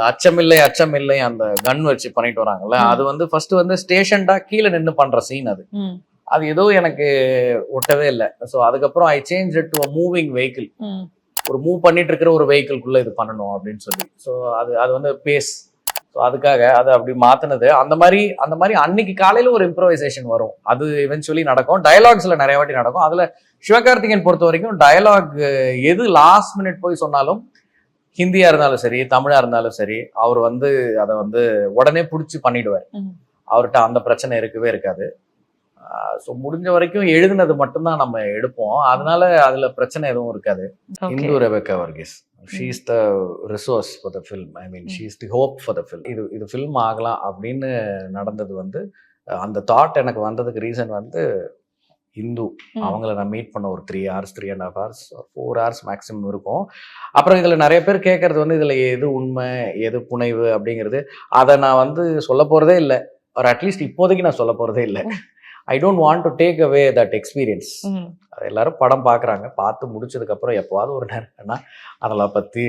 அச்சமில்லை அச்சமில்லை அந்த கன் வச்சு பண்ணிட்டு வராங்கல்ல, அது வந்து ஃபர்ஸ்ட் வந்து ஸ்டேஷன்டா கீழே நின்று பண்ற சீன் அது. அது ஏதோ எனக்கு ஒட்டவே இல்லை. ஸோ அதுக்கப்புறம் I change it to a moving vehicle. ஒரு மூவ் பண்ணிட்டு இருக்கிற ஒரு வெஹிக்கிள்குள்ள இது பண்ணணும் அப்படின்னு சொல்லி. ஸோ அது வந்து பேஸ். ஸோ அதுக்காக அதை அப்படி மாத்தினது. அந்த மாதிரி அன்னைக்கு காலையில ஒரு இம்ப்ரோவைசேஷன் வரும். அது எவென்ச்சுவலி நடக்கும். டயலாக்ஸ்ல நிறைய வாட்டி நடக்கும். அதுல சிவகார்த்திகேயன் பொறுத்த வரைக்கும் டயலாக் எது லாஸ்ட் மினிட் போய் சொன்னாலும், ஹிந்தியா இருந்தாலும் சரி, தமிழா இருந்தாலும் சரி, அவர் வந்து அதை வந்து உடனே பிடிச்சி பண்ணிடுவார். அவர்கிட்ட அந்த பிரச்சனை இருக்கவே இருக்காது. ஸோ முடிஞ்ச வரைக்கும் எழுதுனது மட்டும்தான் நம்ம எடுப்போம். அதனால அதுல பிரச்சனை எதுவும் இருக்காது. Indu Rebecca Varghese, she is the resource for the film. I mean she is the hope for the film. இது ஃபில்ம் ஆகலாம் அப்படின்னு நடந்தது வந்து, அந்த தாட் எனக்கு வந்ததுக்கு ரீசன் வந்து இந்து. அவங்கள நான் மீட் பண்ண ஒரு 3 hours 3.5 hours 4 hours மேக்ஸிமம் இருக்கும். அப்புறம் இதுல நிறைய பேர் கேட்கறது வந்து இதுல எது உண்மை எது புனைவு அப்படிங்கிறது. அதை நான் வந்து சொல்ல போறதே இல்லை. ஒரு அட்லீஸ்ட் இப்போதைக்கு நான் சொல்ல போறதே இல்லை. I don't want to take away that experience. எல்லாரும் படம் பார்க்குறாங்க. பார்த்து முடிச்சதுக்கப்புறம் எப்போவாது ஒரு நேரம்னா அதெல்லாம் பற்றி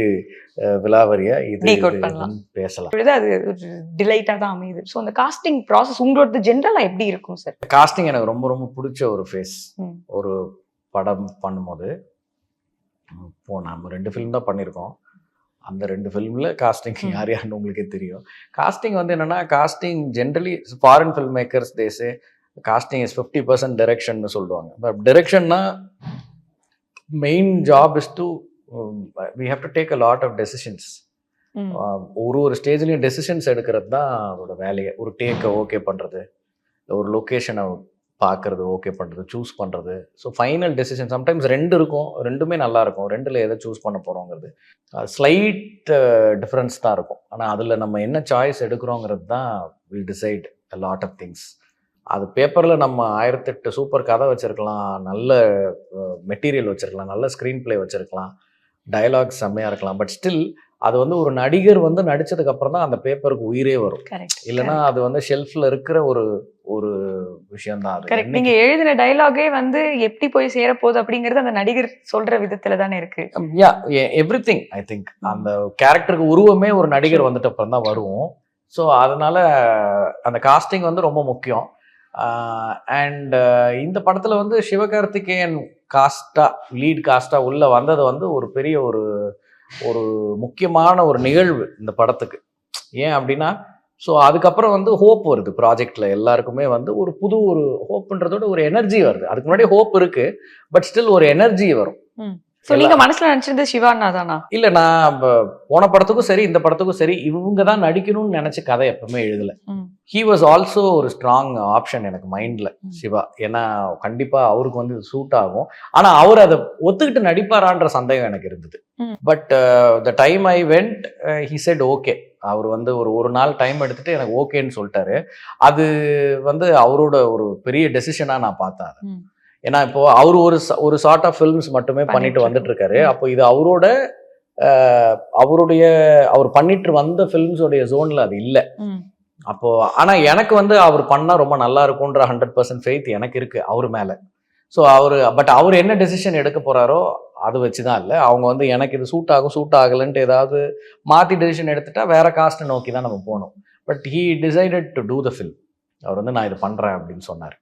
விலாவரியா இது பேசலாம். அது டிலைட்டாக தான் அமையுது. ஸோ அந்த காஸ்டிங் ப்ராசஸ் உங்களோட ஜென்ரலாக எப்படி இருக்கும் சார்? காஸ்டிங் எனக்கு ரொம்ப ரொம்ப பிடிச்ச ஒரு ஃபேஸ். ஒரு படம் பண்ணும்போது நம்ம 2 ஃபிலிம் தான் பண்ணியிருக்கோம். அந்த 2 ஃபிலிமில் காஸ்டிங் யார் யாருன்னு உங்களுக்கே தெரியும். காஸ்டிங் வந்து என்னென்னா, casting generally foreign film makers they say casting is 50% direction னு சொல்லுவாங்க. பட் டிரெக்ஷன்னா main job is to we have to take a lot of decisions. ஒரு ஸ்டேஜ்லயும் டெசிஷன்ஸ் எடுக்கிறது தான் அதோட வேலையை. ஒரு டேக்கை ஓகே பண்ணுறது, ஒரு லொக்கேஷனை பார்க்கறது, ஓகே பண்ணுறது, சூஸ் பண்ணுறது. ஸோ ஃபைனல் டெசிஷன் சம்டைம்ஸ் 2 இருக்கும். 2மே நல்லா இருக்கும். 2ல் எதை சூஸ் பண்ண போகிறோங்கிறது ஸ்லைட் டிஃப்ரென்ஸ் தான் இருக்கும். ஆனால் அதில் நம்ம என்ன சாய்ஸ் எடுக்கிறோங்கிறது தான் will decide a lot of things. அது பேப்பரில் நம்ம 1008 சூப்பர் கதை வச்சுருக்கலாம், நல்ல மெட்டீரியல் வச்சுருக்கலாம், நல்ல ஸ்க்ரீன் பிளே வச்சுருக்கலாம், டயலாக்ஸ் செம்மையாக இருக்கலாம். பட் ஸ்டில் அது வந்து ஒரு நடிகர் வந்து நடித்ததுக்கப்புறம் தான் அந்த பேப்பருக்கு உயிரே வரும். இல்லைன்னா அது வந்து ஷெல்ஃபில் இருக்கிற ஒரு விஷயம்தான் அது. நீங்கள் எழுதின டயலாகே வந்து எப்படி போய் சேரப்போகுது அப்படிங்கிறது அந்த நடிகர் சொல்கிற விதத்தில் தானே இருக்குது. யா, எவ்ரிதிங். ஐ திங்க் அந்த கேரக்டருக்கு உருவமே ஒரு நடிகர் வந்துட்டு அப்புறம் தான் வரும். ஸோ அதனால் அந்த காஸ்டிங் வந்து ரொம்ப முக்கியம். அண்ட் இந்த படத்தில் வந்து சிவகார்த்திகேயன் லீட் காஸ்டா உள்ள வந்தது வந்து ஒரு பெரிய ஒரு முக்கியமான ஒரு நிகழ்வு இந்த படத்துக்கு. ஏன் அப்படின்னா, ஸோ அதுக்கப்புறம் வந்து ஹோப் வருது ப்ராஜெக்டில். எல்லாருக்குமே வந்து ஒரு ஹோப்புன்றதோட ஒரு எனர்ஜி வருது. அதுக்கு முன்னாடி ஹோப் இருக்கு, பட் ஸ்டில் ஒரு எனர்ஜி வரும். நீங்க மனசுல நினைச்சிருந்தது சிவானா தானா? இல்ல, நான் போன படத்துக்கும் சரி இந்த படத்துக்கும் சரி இவங்க தான் நடிக்கணும்னு நினைச்ச கதை எப்பவுமே எழுதல. ஹி வாஸ் ஆல்சோ ஒரு ஸ்ட்ராங் ஆப்ஷன் எனக்கு மைண்ட்ல, சிவா. ஏன்னா கண்டிப்பா அவருக்கு வந்து இது சூட் ஆகும். ஆனா அவர் அதை ஒத்துக்கிட்டு நடிப்பாரான்ற சந்தேகம் எனக்கு இருந்தது. But the time I went he said okay. அவர் வந்து ஒரு நாள் டைம் எடுத்துட்டு எனக்கு ஓகேன்னு சொல்லிட்டாரு. அது வந்து அவரோட ஒரு பெரிய டெசிஷனா நான் பார்த்தேன். ஏன்னா இப்போ அவர் ஒரு சார்ட் ஆஃப் ஃபில்ம்ஸ் மட்டுமே பண்ணிட்டு வந்துட்டு இருக்காரு. அப்போ இது அவர் பண்ணிட்டு வந்த ஃபில்ம்ஸோடைய ஜோன்ல அது இல்லை. அப்போ ஆனா எனக்கு வந்து அவர் பண்ணா ரொம்ப நல்லா இருக்கும்ன்ற 100% ஃபெய்த் எனக்கு இருக்கு அவர் மேல. ஸோ அவர் என்ன டெசிஷன் எடுக்க போறாரோ அது வச்சுதான் இல்லை. அவங்க வந்து எனக்கு இது சூட் ஆகலன்ட்டு ஏதாவது மாத்தி டெசிஷன் எடுத்துட்டா வேற காஸ்ட் நோக்கி தான் நம்ம போகணும். But he decided to do the film. அவர் வந்து நான் இது பண்றேன் அப்படின்னு சொன்னார்.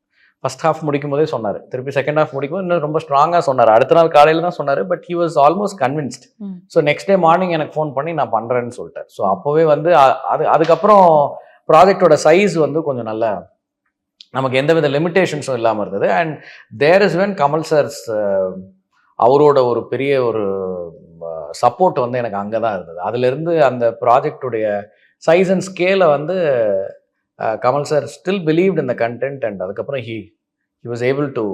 ஃபர்ஸ்ட் ஹாஃப் முடிக்கும் போதே சொன்னார். திருப்பி செகண்ட் ஹாஃப் முடிக்கும்போது இன்னும் ரொம்ப ஸ்ட்ராங்காக சொன்னார். அடுத்த நாள் காலையில் தான் சொன்னார். But he was almost convinced. So next day morning எனக்கு ஃபோன் பண்ணி நான் பண்ணுறேன்னு சொல்லிட்டேன். ஸோ அப்போவே வந்து அதுக்கப்புறம் ப்ராஜெக்டோட சைஸ் வந்து கொஞ்சம் நல்ல நமக்கு எந்தவித லிமிட்டேஷன்ஸும் இல்லாமல் இருந்தது. And there is when Kamal sir's அவரோட ஒரு பெரிய ஒரு சப்போர்ட் வந்து எனக்கு அங்கே தான் இருந்தது. அதுலேருந்து அந்த ப்ராஜெக்டுடைய சைஸ் அண்ட் ஸ்கேலை வந்து Kamal sir still believed in the content. And அதுக்கப்புறம் he was able to